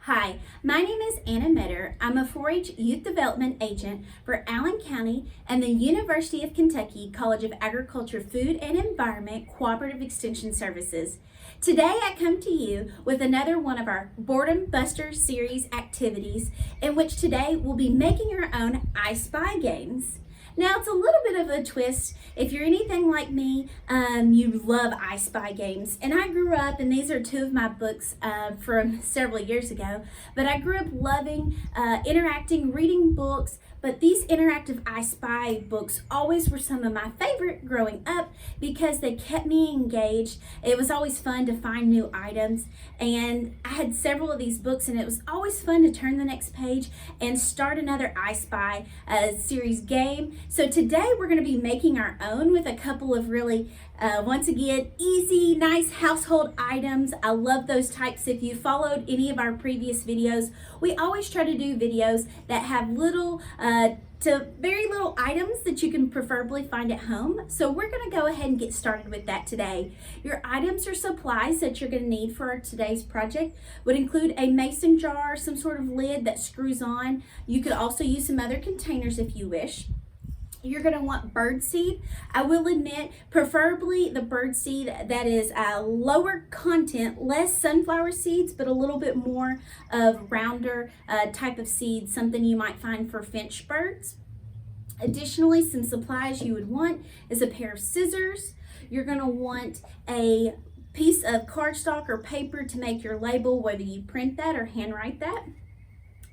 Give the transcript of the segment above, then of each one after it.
Hi, my name is Anna Metter. I'm a 4-H Youth Development Agent for Allen County and the University of Kentucky College of Agriculture, Food and Environment Cooperative Extension Services. Today I come to you with another one of our Boredom Buster series activities, in which today we'll be making our own I Spy games. Now, it's a little bit of a twist. If you're anything like me, you love I Spy games. And I grew up, and these are two of my books from several years ago, but I grew up loving interacting, reading books. But these interactive I Spy books always were some of my favorite growing up because they kept me engaged. It was always fun to find new items, and I had several of these books, and it was always fun to turn the next page and start another I Spy series game. So today we're going to be making our own with a couple of really, once again, easy, nice household items. I love those types. If you followed any of our previous videos, we always try to do videos that have little to very little items that you can preferably find at home. So we're going to go ahead and get started with that today. Your items or supplies that you're going to need for today's project would include a mason jar, some sort of lid that screws on. You could also use some other containers if you wish. You're going to want birdseed. I will admit, preferably the birdseed that is lower content, less sunflower seeds, but a little bit more of rounder type of seeds, something you might find for finch birds. Additionally, some supplies you would want is a pair of scissors. You're going to want a piece of cardstock or paper to make your label, whether you print that or handwrite that.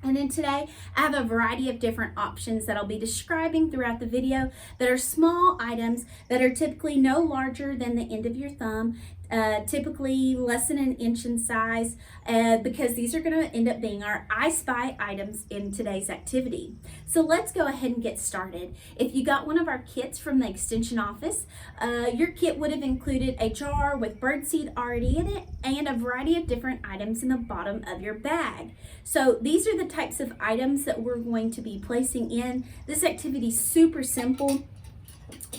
And then today, I have a variety of different options that I'll be describing throughout the video that are small items that are typically no larger than the end of your thumb, typically less than 1 inch in size, because these are going to end up being our I Spy items in today's activity. So let's go ahead and get started. If you got one of our kits from the extension office, your kit would have included a jar with birdseed already in it and a variety of different items in the bottom of your bag. So these are the types of items that we're going to be placing in. This activity is super simple.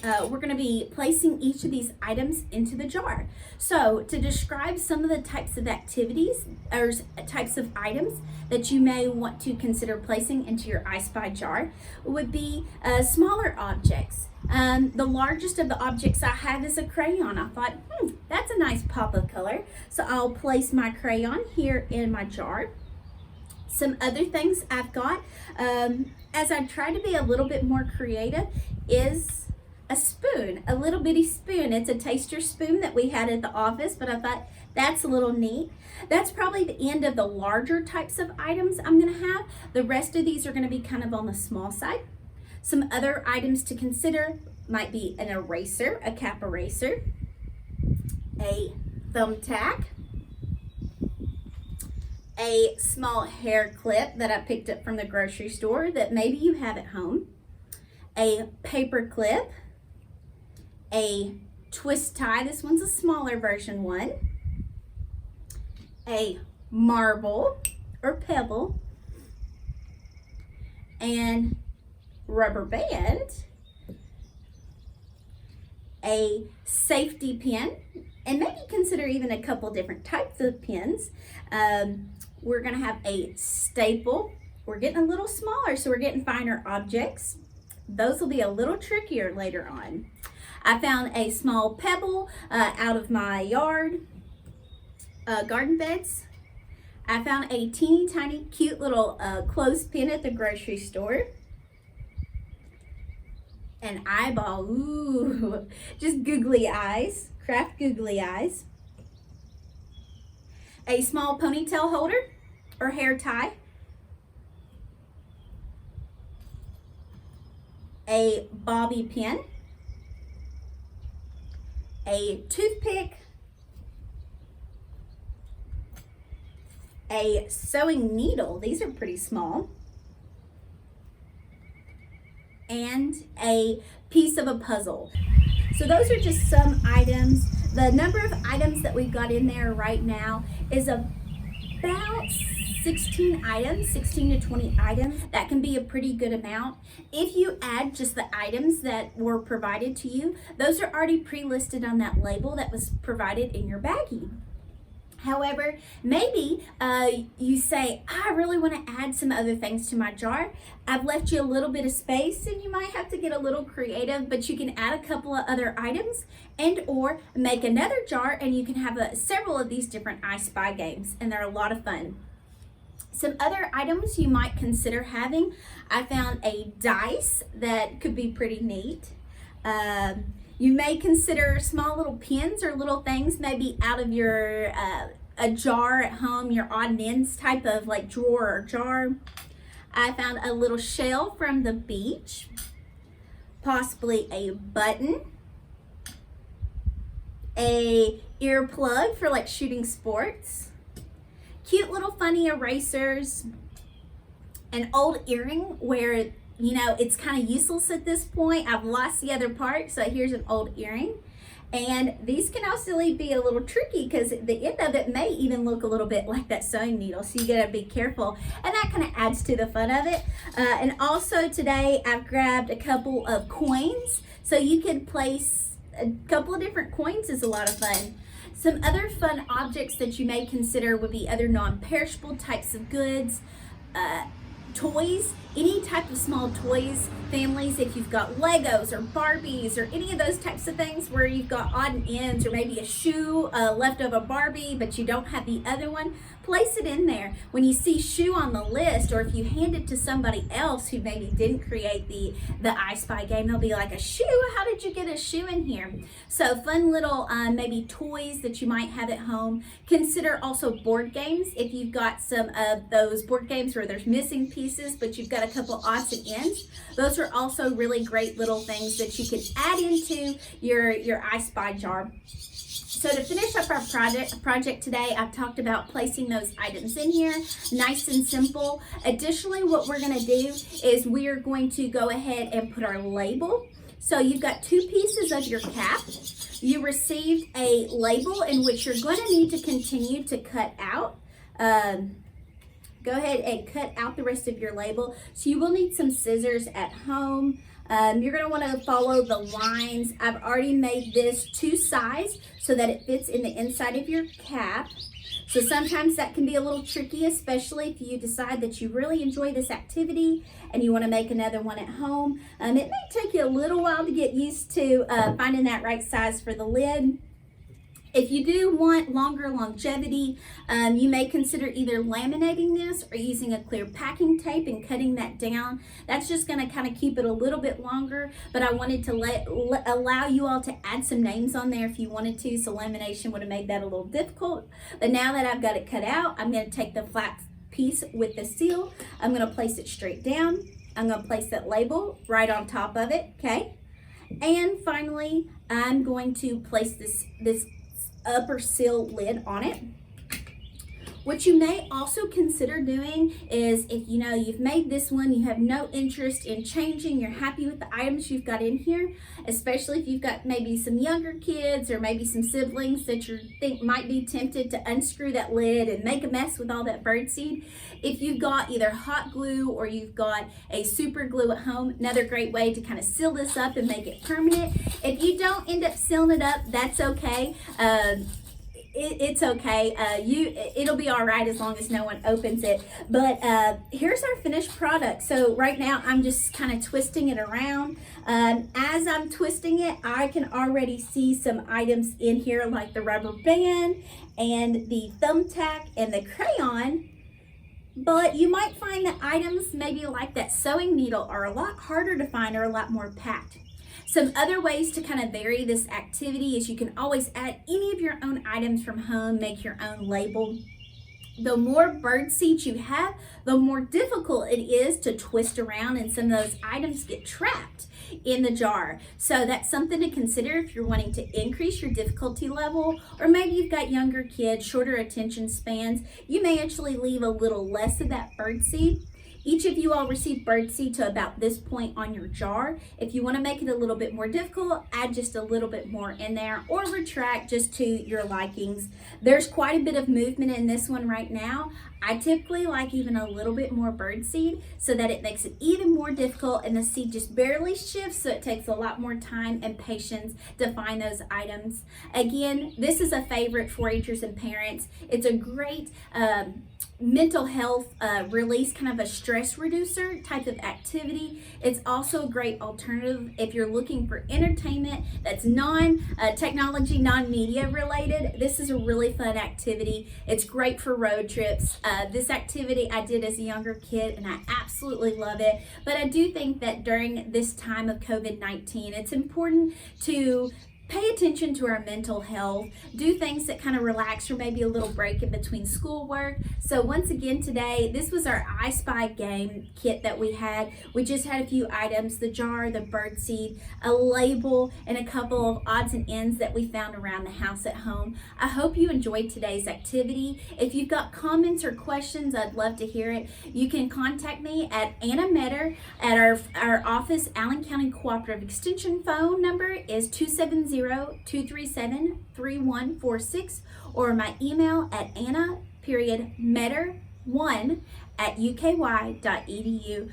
We're going to be placing each of these items into the jar. So to describe some of the types of activities or types of items that you may want to consider placing into your I Spy jar would be smaller objects. The largest of the objects I have is a crayon. I thought, that's a nice pop of color. So I'll place my crayon here in my jar. Some other things I've got, as I try to be a little bit more creative, is a spoon, a little bitty spoon. It's a taster spoon that we had at the office, but I thought that's a little neat. That's probably the end of the larger types of items I'm going to have. The rest of these are going to be kind of on the small side. Some other items to consider might be an eraser, a cap eraser, a thumbtack, a small hair clip that I picked up from the grocery store that maybe you have at home, a paper clip, a twist tie, this one's a smaller version one, a marble or pebble, and rubber band, a safety pin, and maybe consider even a couple different types of pins. We're going to have a staple. We're getting a little smaller, so we're getting finer objects. Those will be a little trickier later on. I found a small pebble out of my yard, garden beds. I found a teeny tiny cute little clothespin at the grocery store. An eyeball, ooh, just googly eyes, craft googly eyes. A small ponytail holder or hair tie. A bobby pin. A toothpick. A sewing needle, these are pretty small. And a piece of a puzzle. So those are just some items. The number of items that we've got in there right now is about 16 items, 16 to 20 items. That can be a pretty good amount. If you add just the items that were provided to you, those are already pre-listed on that label that was provided in your baggie. However, maybe you say, I really want to add some other things to my jar. I've left you a little bit of space and you might have to get a little creative, but you can add a couple of other items and or make another jar, and you can have several of these different I Spy games, and they're a lot of fun. Some other items you might consider having, I found a dice that could be pretty neat. You may consider small little pins or little things maybe out of your a jar at home, your odd and ends type of like drawer or jar. I found a little shell from the beach, possibly a button, a earplug for like shooting sports, cute little funny erasers, an old earring where it's kind of useless at this point. I've lost the other part, so here's an old earring. And these can also be a little tricky because the end of it may even look a little bit like that sewing needle, so you gotta be careful, and that kind of adds to the fun of it. And also today I've grabbed a couple of coins, so you can place a couple of different coins. Is a lot of fun. Some other fun objects that you may consider would be other non-perishable types of goods, toys, any type of small toys families. If you've got Legos or Barbies or any of those types of things where you've got odd and ends, or maybe a shoe left of a Barbie but you don't have the other one, place it in there. When you see shoe on the list, or if you hand it to somebody else who maybe didn't create the I Spy game, they'll be like, a shoe? How did you get a shoe in here? So fun little maybe toys that you might have at home. Consider also board games. If you've got some of those board games where there's missing pieces but you've got a couple odds and ends, those are also really great little things that you can add into your I Spy jar. So to finish up our project today, I've talked about placing those items in here, nice and simple. Additionally, what we're going to do is we are going to go ahead and put our label. So you've got two pieces of your cap. You received a label in which you're going to need to continue to cut out. Go ahead and cut out the rest of your label. So you will need some scissors at home. You're going to want to follow the lines. I've already made this to size so that it fits in the inside of your cap. So sometimes that can be a little tricky, especially if you decide that you really enjoy this activity and you want to make another one at home. It may take you a little while to get used to finding that right size for the lid. If you do want longer longevity, you may consider either laminating this or using a clear packing tape and cutting that down. That's just going to kind of keep it a little bit longer, but I wanted to allow you all to add some names on there if you wanted to, so lamination would have made that a little difficult. But now that I've got it cut out, I'm going to take the flat piece with the seal. I'm going to place it straight down. I'm going to place that label right on top of it, okay? And finally, I'm going to place this upper seal lid on it. What you may also consider doing is, if you've made this one, you have no interest in changing, you're happy with the items you've got in here, especially if you've got maybe some younger kids or maybe some siblings that you think might be tempted to unscrew that lid and make a mess with all that birdseed. If you've got either hot glue or you've got a super glue at home, another great way to kind of seal this up and make it permanent. If you don't end up sealing it up, that's okay. It's okay. It'll be all right as long as no one opens it. But here's our finished product. So right now I'm just kind of twisting it around. As I'm twisting it, I can already see some items in here like the rubber band and the thumbtack and the crayon. But you might find that items maybe like that sewing needle are a lot harder to find or a lot more packed. Some other ways to kind of vary this activity is you can always add any of your own items from home, make your own label. The more birdseed you have, the more difficult it is to twist around, and some of those items get trapped in the jar. So that's something to consider if you're wanting to increase your difficulty level, or maybe you've got younger kids, shorter attention spans. You may actually leave a little less of that birdseed. Each of you all received Birdseed to about this point on your jar. If you want to make it a little bit more difficult, add just a little bit more in there or retract just to your likings. There's quite a bit of movement in this one right now. I typically like even a little bit more birdseed so that it makes it even more difficult and the seed just barely shifts, so it takes a lot more time and patience to find those items. Again, this is a favorite for 4-Hers and parents. It's a great mental health release, kind of a stress reducer type of activity. It's also a great alternative if you're looking for entertainment that's non-technology, non-media related. This is a really fun activity. It's great for road trips. This activity I did as a younger kid and I absolutely love it. But I do think that during this time of COVID-19, it's important to pay attention to our mental health, do things that kind of relax or maybe a little break in between schoolwork. So once again today, this was our I Spy game kit that we had. We just had a few items, the jar, the birdseed, a label, and a couple of odds and ends that we found around the house at home. I hope you enjoyed today's activity. If you've got comments or questions, I'd love to hear it. You can contact me at Anna Metter at our office, Allen County Cooperative Extension phone number is 270-237-3146, or my email at anna.metter1@uky.edu.